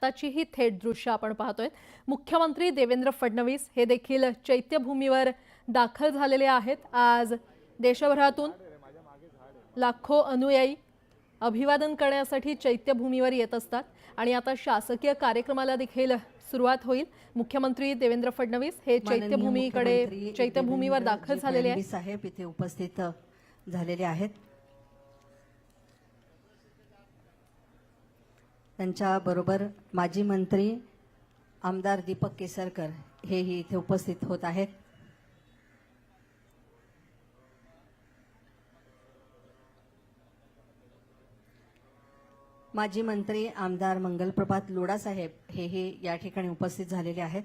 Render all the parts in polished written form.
आत्ताची ही थेट दृश्य आपण पाहतोय। मुख्यमंत्री देवेंद्र फडणवीस हे देखील चैत्यभूमीवर दाखल झालेले आहेत। आज देशभरातून लाखो अनुयायी अभिवादन करण्यासाठी चैत्यभूमीवर येत असतात आणि आता शासकीय कार्यक्रमाला देखील सुरुवात होईल। मुख्यमंत्री देवेंद्र फडणवीस हे चैत्यभूमीवर दाखल झालेले आहेत। साहेब इथे उपस्थित झालेले आहेत। त्यांच्या बरोबर माजी मंत्री आमदार दीपक केसरकर हेही इथे उपस्थित होत आहेत। माजी मंत्री आमदार मंगलप्रभात लोढा साहेब हेही या ठिकाणी उपस्थित झालेले आहेत।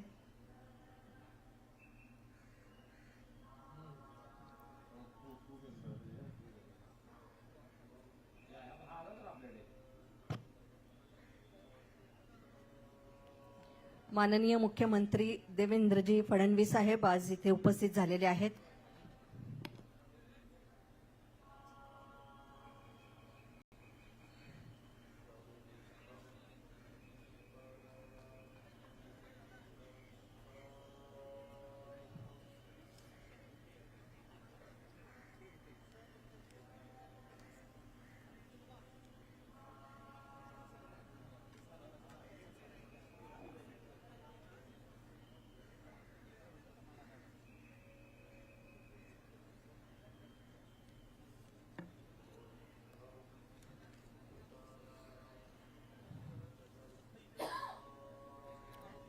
माननीय मुख्यमंत्री देवेंद्रजी फडणवीस साहेब आज इथे उपस्थित झालेले आहेत।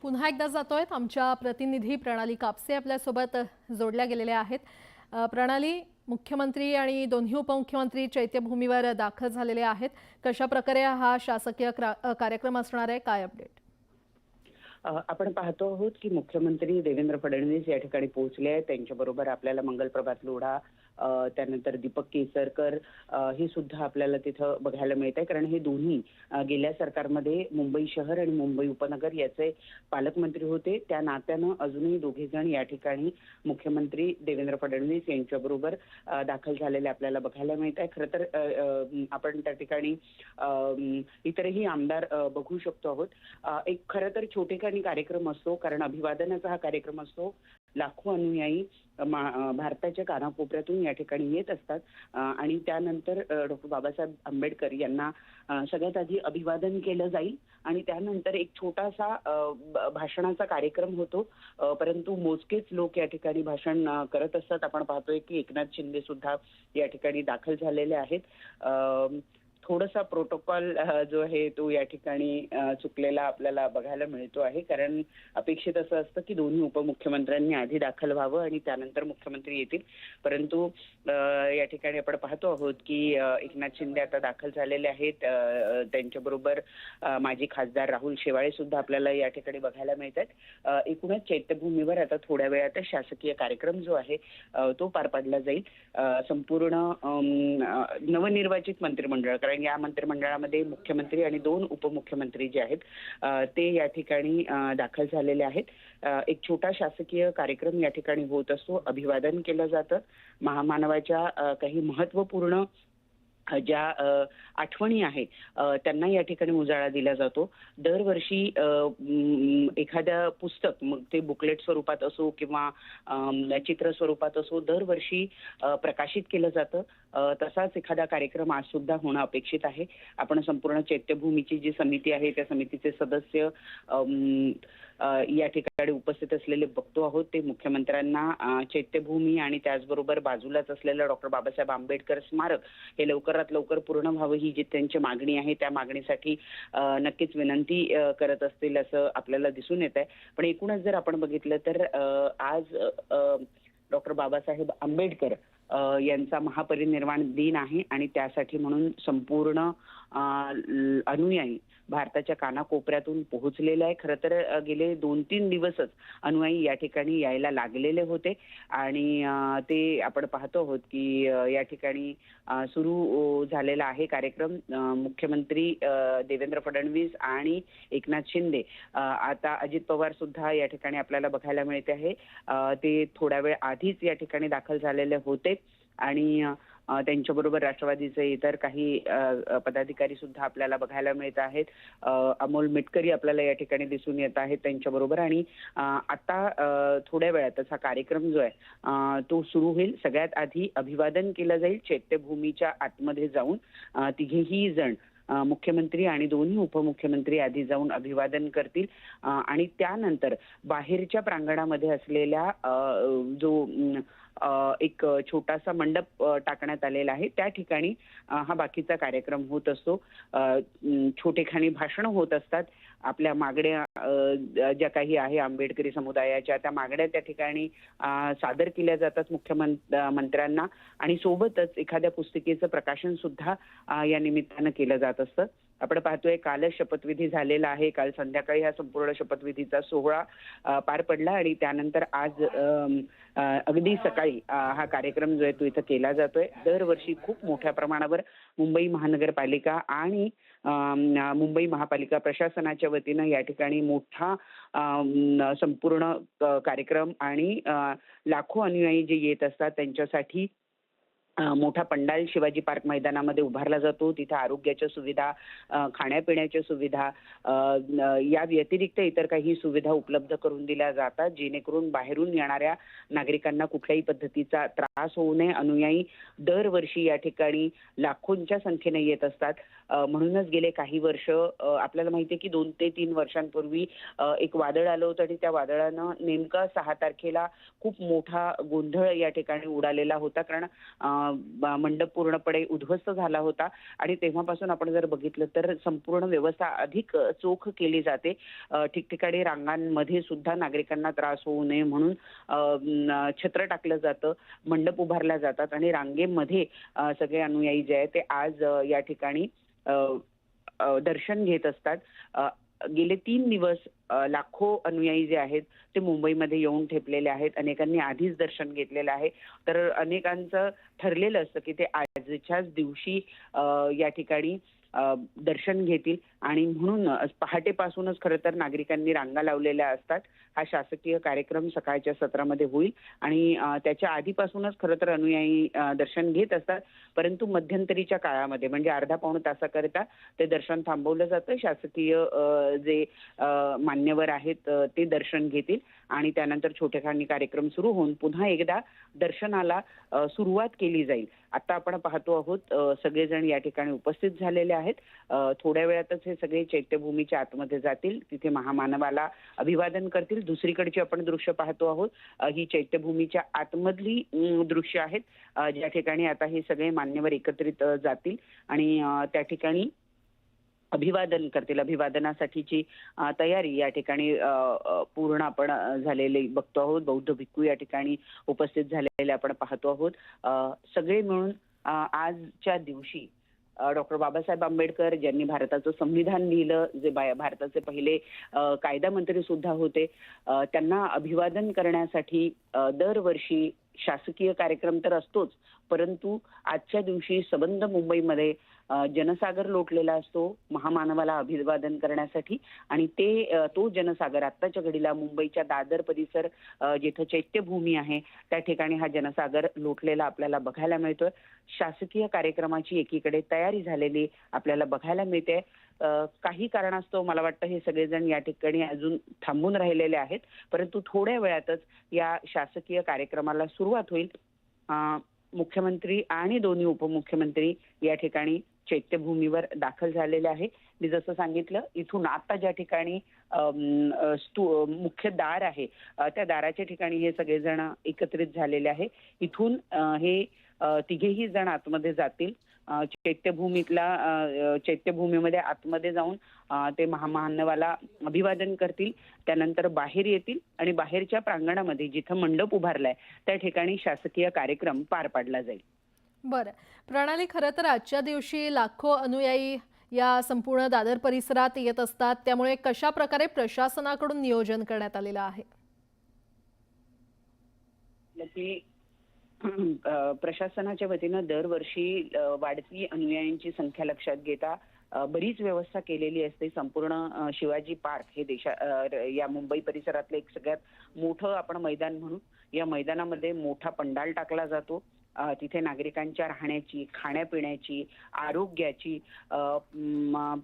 पुन्हा एकदा जातोय आमच्या प्रतिनिधी प्रणाली कापसे आपल्या सोबत जोडल्या गेलेल्या आहेत। प्रणाली, मुख्यमंत्री आणि दोन्ही उपमुख्यमंत्री चैत्यभूमीवर दाखल झालेले आहेत। कशा प्रकारे हा शासकीय कार्यक्रम असणार आहे, काय अपडेट? आपण पाहतो आहोत की मुख्यमंत्री देवेंद्र फडणवीस या ठिकाणी पोहोचले आहेत। त्यांच्याबरोबर आपल्याला मंगलप्रभात लोढा त्यानंतर दीपक केसरकर हे सुद्धा आपल्याला तिथं बघायला मिळत आहे, कारण हे दोन्ही गेल्या सरकारमध्ये मुंबई शहर आणि मुंबई उपनगर याचे पालकमंत्री होते। त्या नात्यानं अजूनही दोघे जण या ठिकाणी मुख्यमंत्री देवेंद्र फडणवीस यांच्याबरोबर दाखल झालेले आपल्याला बघायला मिळत आहे। खरं तर आपण त्या ठिकाणी इतरही आमदार बघू शकतो आहोत। एक खरं तर छोटेखानी कार्यक्रम असतो, कारण अभिवादनाचा हा कार्यक्रम असतो। लाखो अनुयायी भारताच्या कानाकोपऱ्यातून या ठिकाणी येत असतात आणि त्यानंतर डॉक्टर बाबासाहेब आंबेडकर यांना सगळ्यात आधी अभिवादन केलं जाईल आणि त्यानंतर एक छोटासा भाषणाचा कार्यक्रम होतो, परंतु मोजकेच लोक या ठिकाणी भाषण करत असतात। आपण पाहतोय की एकनाथ शिंदे सुद्धा या ठिकाणी दाखल झालेले आहेत। थोडासा प्रोटोकॉल जो आहे तो या ठिकाणी चुकलेला आपल्याला बघायला मिळतो आहे, कारण अपेक्षित असं असतं की दोन्ही उपमुख्यमंत्र्यांनी आधी दाखल व्हावं आणि त्यानंतर मुख्यमंत्री येतील, परंतु या ठिकाणी आपण पाहतो आहोत की एकनाथ शिंदे आता दाखल झालेले आहेत। त्यांच्याबरोबर माजी खासदार राहुल शेवाळे सुद्धा आपल्याला या ठिकाणी बघायला मिळत आहेत। एकूणच चैत्यभूमीवर आता थोड्या वेळात शासकीय कार्यक्रम जो आहे तो पार पाडला जाईल। संपूर्ण नवनिर्वाचित मंत्रिमंडळ, कारण या मंत्रिमंडळामध्ये मुख्यमंत्री आणि 2 उपमुख्यमंत्री जे आहेत ते या ठिकाणी दाखल झालेले आहेत। एक छोटा शासकीय कार्यक्रम या ठिकाणी होत असतो, अभिवादन केलं जातं। महामानवाच्या काही महत्त्वपूर्ण ज्या आठवणी आहेत त्यांना या ठिकाणी उजाळा दिला जातो। दरवर्षी एखाद्या पुस्तक, मग ते बुकलेट स्वरूपात असो किंवा चित्र स्वरूपात असो, दरवर्षी प्रकाशित केलं जातं। तसाच एखादा कार्यक्रम आज सुद्धा होणं अपेक्षित आहे। आपण संपूर्ण चैत्यभूमीची जी समिती आहे त्या समितीचे सदस्य या ठिकाणी उपस्थित असलेले बघतो आहोत। ते मुख्यमंत्र्यांना चैत्यभूमी आणि त्याचबरोबर बाजूलाच असलेलं डॉक्टर बाबासाहेब आंबेडकर स्मारक हे लवकरात लवकर पूर्ण व्हावं, ही जी त्यांची मागणी आहे त्या मागणीसाठी नक्कीच विनंती करत असतील असं आपल्याला दिसून येत आहे। पण एकूणच जर आपण बघितलं तर आज डॉक्टर बाबासाहेब आंबेडकर यांचा महापरिनिर्वाण दिन आहे आणि त्यासाठी म्हणून संपूर्ण अनुयायी भारताच्या कानाकोपऱ्यातून पोहोचलेले आहे। खरं तर गेले 2-3 दिवसच अनुयायी या ठिकाणी यायला लागलेले होते आणि ते आपण पाहतो आहोत की या ठिकाणी सुरू झालेला आहे कार्यक्रम। मुख्यमंत्री देवेंद्र फडणवीस आणि एकनाथ शिंदे, आता अजित पवार सुद्धा या ठिकाणी आपल्याला बघायला मिळते आहे। ते थोड्या वेळ आधीच या ठिकाणी दाखल झालेले होते आणि त्यांच्याबरोबर राष्ट्रवादीचे इतर काही पदाधिकारी सुद्धा आपल्याला बघायला मिळत आहेत. अमोल मिटकरी आपल्याला या ठिकाणी दिसून येत आहेत त्यांच्याबरोबर. आणि आता थोड्या वेळातच हा कार्यक्रम जो आहे तो सुरू होईल. सगळ्यात आधी अभिवादन केलं जाईल चैत्यभूमीच्या आतमध्ये जाऊन. तिघेही जण मुख्यमंत्री आणि दोन्ही उपमुख्यमंत्री आधी जाऊन अभिवादन करतील आणि त्यानंतर बाहेरच्या प्रांगणामध्ये असलेल्या जो एक छोटासा मंडप टाकण्यात आलेला आहे त्या ठिकाणी हा बाकीचा कार्यक्रम होत असतो. छोटेखानी भाषणं होत असतात. आपल्या मागण्या ज्या काही आहे आंबेडकरी समुदायाच्या त्या मागण्या त्या ठिकाणी सादर केल्या जातात मुख्यमंत्र्यांना आणि सोबतच एखाद्या पुस्तिकेचं प्रकाशन सुद्धा या निमित्तानं केलं जात असतं. आपण पाहतोय कालच शपथविधी झालेला आहे. काल संध्याकाळी हा संपूर्ण शपथविधीचा सोहळा पार पडला आणि त्यानंतर आज अगदी सकाळी हा कार्यक्रम जो आहे तो इथं केला जातोय. दरवर्षी खूप मोठ्या प्रमाणावर मुंबई महानगरपालिका आणि मुंबई महापालिका प्रशासनाच्या वतीनं या ठिकाणी मोठा संपूर्ण कार्यक्रम आणि लाखो अनुयायी जे येत असतात त्यांच्यासाठी मोठा पंडाल शिवाजी पार्क मैदानामध्ये उभारला जातो. तिथे आरोग्याच्या सुविधा, खाण्यापिण्याच्या सुविधा या व्यतिरिक्त इतर काही सुविधा उपलब्ध करून दिल्या जातात जेणेकरून बाहेरून येणाऱ्या नागरिकांना कुठल्याही पद्धतीचा त्रास होऊ नये. अनुयायी दरवर्षी या ठिकाणी लाखोंच्या संख्येने येत असतात. म्हणूनच गेले काही वर्ष आपल्याला माहिती आहे की 2 ते 3 वर्षांपूर्वी एक वादळ आलं होतं आणि त्या वादळानं नेमका 6 तारखेला खूप मोठा गोंधळ या ठिकाणी उडालेला होता. कारण मंडप पूर्णपणे उद्ध्वस्त झाला होता आणि तेव्हापासून आपण जर बघितलं तर संपूर्ण व्यवस्था अधिक चोख केली जाते. ठिकठिकाणी रांगांमध्ये सुद्धा नागरिकांना त्रास होऊ नये म्हणून छत्र टाकलं जातं, मंडप उभारल्या जातात आणि रांगेमध्ये सगळे अनुयायी जे आहेत ते आज या ठिकाणी दर्शन घेत असतात. गेले 3 दिवस लाखो अनुयायी जे आहेत ते मुंबईमध्ये येऊन ठेपलेले आहेत. अनेकांनी आधीच दर्शन घेतलेलं आहे. तर अनेकांचं ठरलेलं असतं की ते आजच्याच दिवशी या ठिकाणी दर्शन घेतील आणि म्हणून पहाटेपासूनच खरं तर नागरिकांनी रांगा लावलेल्या असतात. हा शासकीय कार्यक्रम सकाळच्या सत्रामध्ये होईल आणि त्याच्या आधीपासूनच खरं तर अनुयायी दर्शन घेत असतात. परंतु मध्यंतरीच्या काळामध्ये म्हणजे अर्धा पाऊण तासाकरिता ते दर्शन थांबवलं जातं. शासकीय जे मान्यवर आहेत ते दर्शन घेतील आणि त्यानंतर छोटेखानी कार्यक्रम सुरू होऊन पुन्हा एकदा दर्शनाला सुरुवात केली जाईल. आता आपण पाहतो आहोत सगळेजण या ठिकाणी उपस्थित झालेले आहेत. थोड्या वेळातच हे सगळे चैत्यभूमीच्या आतमध्ये जातील. तिथे महामानवाला अभिवादन करतील. दुसरीकडची आपण दृश्य पाहतो आहोत ही चैत्यभूमीच्या आतमधली दृश्य आहेत ज्या ठिकाणी आता हे सगळे मान्यवर एकत्रित जातील आणि त्या ठिकाणी अभिवादन करतील. अभिवादनासाठीची तयारी या ठिकाणी पूर्ण आपण झालेली बघतो आहोत. बौद्ध भिक्खू या ठिकाणी उपस्थित झालेले आपण पाहतो आहोत. सगळे मिळून आजच्या दिवशी डॉक्टर बाबासाहेब आंबेडकर ज्यांनी भारताचं संविधान लिहिलं, जे भारताचे पहिले कायदा मंत्री सुद्धा होते, त्यांना अभिवादन करण्यासाठी दरवर्षी शासकीय कार्यक्रम तर असतोच, परंतु आजच्या दिवशी सबंध मुंबईमध्ये जनसागर लोटलेला असतो महामानवाला अभिवादन करण्यासाठी आणि तो जनसागर आत्ताच्या घडीला मुंबईच्या दादर परिसर जिथं चैत्यभूमी आहे त्या ठिकाणी हा जनसागर लोटलेला आपल्याला बघायला मिळतोय. शासकीय कार्यक्रमाची एकीकडे तयारी झालेली आपल्याला बघायला मिळते. काही कारणास्तव मला वाटतं हे सगळेजण या ठिकाणी अजून थांबून राहिलेले आहेत, परंतु थोड्या वेळातच या शासकीय कार्यक्रमाला सुरुवात होईल. मुख्यमंत्री आणि दोन्ही उपमुख्यमंत्री या ठिकाणी चैत्यभूमीवर दाखल झालेले आहे. मी जसं सांगितलं इथून आता ज्या ठिकाणी मुख्य दार आहे त्या दाराच्या ठिकाणी हे सगळेजण एकत्रित झालेले आहे. इथून हे तिघेही जण आतमध्ये जातील. चैत्यभूमीमध्ये आतमध्ये जाऊन ते महामानवाला अभिवादन करतील. त्यानंतर बाहेर येतील आणि बाहेरच्या प्रांगणामध्ये जिथं मंडप उभारलाय त्या ठिकाणी शासकीय कार्यक्रम पार पाडला जाईल. बरं प्रणाली, खरं तर आजच्या दिवशी लाखो अनुयायी या संपूर्ण दादर परिसरात येत असतात, त्यामुळे कशा प्रकारे प्रशासनाकडून नियोजन करण्यात आलेलं आहे? प्रशासनाच्या वतीनं दरवर्षी वाढती अनुयायांची संख्या लक्षात घेता बरीच व्यवस्था केलेली असते. संपूर्ण शिवाजी पार्क हे या मुंबई परिसरातलं एक सगळ्यात मोठं आपण मैदान म्हणू. या मैदानामध्ये मोठा पंडाल टाकला जातो. तिथे नागरिकांच्या राहण्याची, खाण्यापिण्याची, आरोग्याची,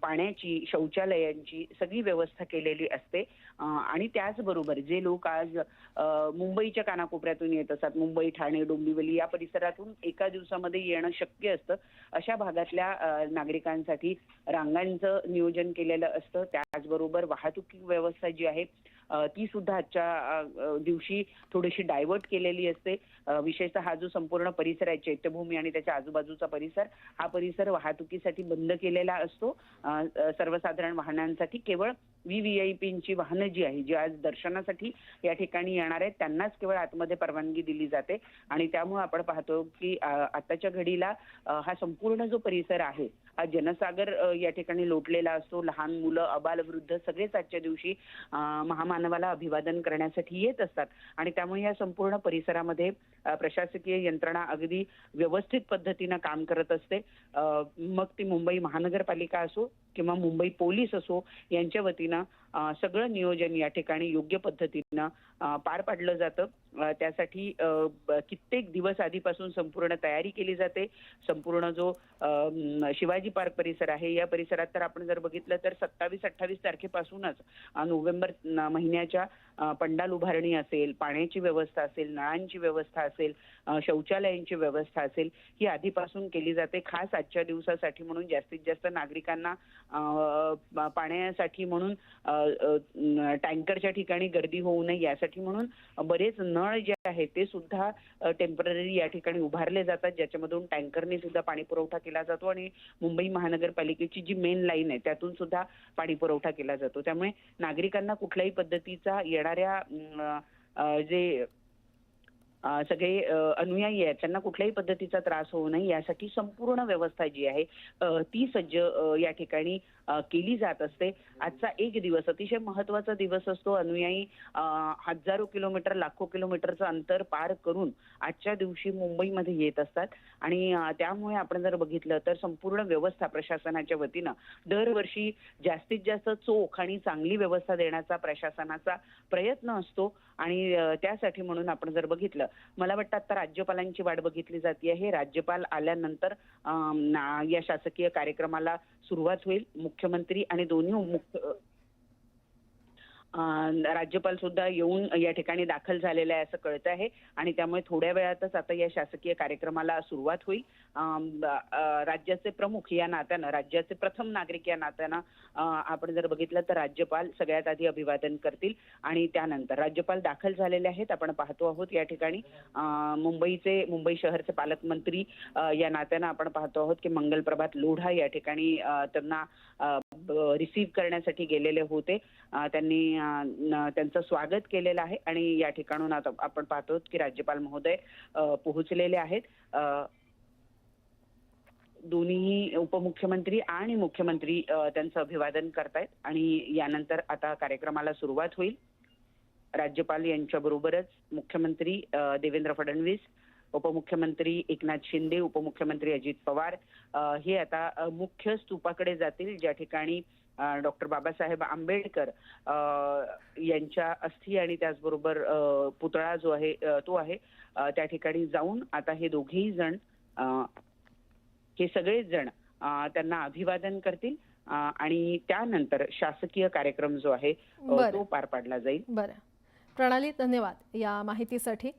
पाण्याची, शौचालयांची सगळी व्यवस्था केलेली असते. आणि त्याचबरोबर जे लोक आज मुंबईच्या कानाकोपऱ्यातून येत असतात, मुंबई, ठाणे, डोंबिवली या परिसरातून एका दिवसामध्ये येणं शक्य असतं, अशा भागातल्या नागरिकांसाठी रांगांचं नियोजन केलेलं असतं. त्याचबरोबर वाहतूक व्यवस्था जी आहे ती सुद्धा आजच्या दिवशी थोडीशी डायव्हर्ट केलेली असते. विशेषतः हा जो संपूर्ण परिसर आहे, चैत्यभूमी आणि त्याच्या आजूबाजूचा परिसर, हा परिसर वाहतुकीसाठी बंद केलेला असतो. सर्वसाधारण वाहनांसाठी केवळ VVIPंची वाहनं जी आहे, जी आज दर्शनासाठी या ठिकाणी येणार आहेत, त्यांनाच केवळ आतमध्ये परवानगी दिली जाते. आणि त्यामुळे आपण पाहतो की आताच्या घडीला हा संपूर्ण जो परिसर आहे हा जनसागर या ठिकाणी लोटलेला असतो. लहान मुलं, अबालवृद्ध सगळेच आजच्या दिवशी महामानवाला अभिवादन करण्यासाठी येत असतात. आणि त्यामुळे या संपूर्ण परिसरामध्ये प्रशासकीय यंत्रणा अगदी व्यवस्थित पद्धतीनं काम करत असते. मग ती मुंबई महानगरपालिका असो किंवा मुंबई पोलीस असो, यांच्या वतीनं सगळं नियोजन या ठिकाणी योग्य पद्धतीनं पार पाडलं जातं. त्यासाठी कित्येक दिवस आधीपासून संपूर्ण तयारी केली जाते. संपूर्ण जो शिवाजी पार्क परिसर आहे, या परिसरात तर आपण जर बघितलं तर 27-28 तारखेपासूनच नोव्हेंबर महिन्याच्या पंडाल उभारणी असेल, पाण्याची व्यवस्था असेल, नळांची व्यवस्था असेल, शौचालयांची व्यवस्था असेल, ही आधीपासून केली जाते. खास आजच्या दिवसासाठी म्हणून जास्तीत जास्त नागरिकांना पाण्यासाठी म्हणून टँकरच्या ठिकाणी गर्दी होऊ नये यासाठी म्हणून बरेच नळ जे आहेत ते सुद्धा टेम्पररी या ठिकाणी उभारले जातात, ज्याच्यामधून टँकरने सुद्धा पाणी पुरवठा केला जातो आणि मुंबई महानगरपालिकेची जी मेन लाईन आहे त्यातून सुद्धा पाणी पुरवठा केला जातो. त्यामुळे नागरिकांना कुठल्याही पद्धतीचा येणाऱ्या जे सगळे अनुयायी आहेत त्यांना कुठल्याही पद्धतीचा त्रास होऊ नये यासाठी संपूर्ण व्यवस्था जी आहे ती सज्ज या ठिकाणी केली जात असते. आजचा एक दिवस अतिशय महत्त्वाचा दिवस असतो. अनुयायी हजारो किलोमीटर, लाखो किलोमीटरचं अंतर पार करून आजच्या दिवशी मुंबईमध्ये येत असतात. आणि त्यामुळे आपण जर बघितलं तर संपूर्ण व्यवस्था प्रशासनाच्या वतीनं दरवर्षी जास्तीत जास्त चोख आणि चांगली व्यवस्था देण्याचा प्रशासनाचा प्रयत्न असतो. आणि त्यासाठी म्हणून आपण जर बघितलं, मला वाटतं आता राज्यपालांची वाट बघितली जाते आहे. राज्यपाल आल्यानंतर या शासकीय कार्यक्रमाला सुरुवात होईल. मुख्यमंत्री आणि दोन्ही राज्यपाल सुद्धा येऊन या ठिकाणी दाखल झालेले आहे असं कळतं आहे. आणि त्यामुळे थोड्या वेळातच आता या शासकीय कार्यक्रमाला सुरुवात होईल. राज्याचे प्रमुख या नात्यानं, राज्याचे प्रथम नागरिक या नात्यानं आपण जर बघितलं तर राज्यपाल सगळ्यात आधी अभिवादन करतील आणि त्यानंतर राज्यपाल दाखल झालेले आहेत. आपण पाहतो आहोत या ठिकाणी मुंबई शहरचे पालकमंत्री या नात्यानं आपण पाहतो आहोत की मंगलप्रभात लोढा या ठिकाणी त्यांना रिसीव्ह करण्यासाठी गेलेले होते. त्यांनी त्यांचं स्वागत केलेलं आहे आणि या ठिकाणून आता आपण पाहतो की राज्यपाल महोदय पोहोचलेले आहेत. दोन्ही उपमुख्यमंत्री आणि मुख्यमंत्री त्यांचं अभिवादन करतायत आणि यानंतर आता कार्यक्रमाला सुरुवात होईल. राज्यपाल यांच्याबरोबरच मुख्यमंत्री देवेंद्र फडणवीस, उपमुख्यमंत्री एकनाथ शिंदे, उपमुख्यमंत्री अजित पवार हे आता मुख्य स्तूपाकडे जातील, ज्या ठिकाणी डॉक्टर बाबासाहेब आंबेडकर यांच्या अस्थी आणि त्याचबरोबर पुतळा जो आहे तो आहे त्या ठिकाणी जाऊन आता हे दोघेही जण, हे सगळेच जण त्यांना अभिवादन करतील आणि त्यानंतर शासकीय कार्यक्रम जो आहे तो पार पाडला जाईल. बरं, प्रणाली, धन्यवाद या माहितीसाठी.